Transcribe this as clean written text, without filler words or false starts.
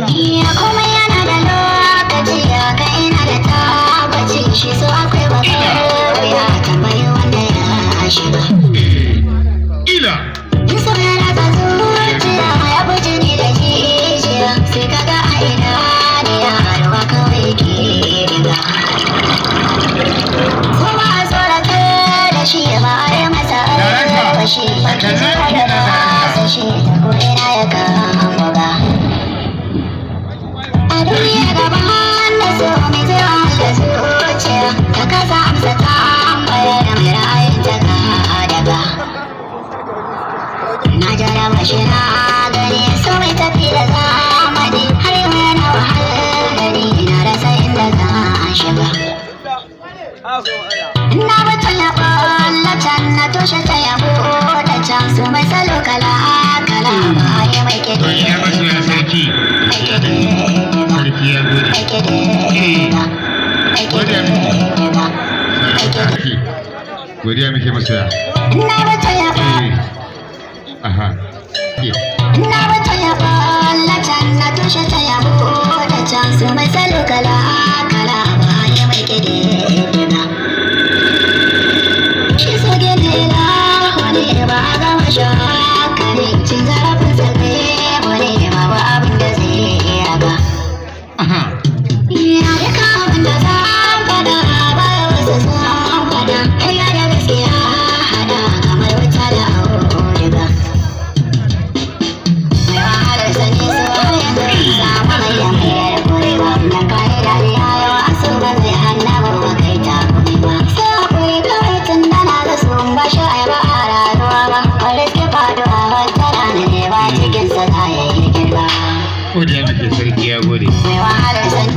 iya kuma yana da lokaci ya kai ina da tabbaci shi so akwai bakar ya tambayi wanda ya shiga ila so yana ta zuciya ya fi jini da jijiya sai kaga a ina ne ya ruwa kawai ke riga ko ba a tsorata da shi ba a yi masa albashi ba ki zara da ba shi da ko ina ya kama ba a duniya gaban da so mai zuwa da zuciya ta kasa amsa tambayar mai ra'ayin ta daga na jaraba shi na gani so mai tafi da zamani har yau yana wahalar gani na rasa inda za a shiga na batun ya kwalla can na toshe ta yabo da can su mai salo kala kala ba ya mai kede ya masu ya sarki sarki ya gode godiya muke masoya na batun ya aha na batun ya kwalla can na toshe ta yabo da can su mai salo kala kala ba ya mai kede shi so gene la wani ba a gama shakari cin zarafin zabe wani ba ba abin da zai yaga ya duka abin da za fada ba wasu sun fada ya da gaskiya hada kamar wuta da auduga mai wahalar sani so yanzu samu mai yamayar kurewa da kayi dariya yau a so ba zai hana ba kai ta kuma sai hakuri kawai tun dana ga sun ba shi a ba a rayuwa ba wanda ke faduwa wata rana ne ba cikinsa za ya yi girma godiya muke sarki ya gode mai wahalar sani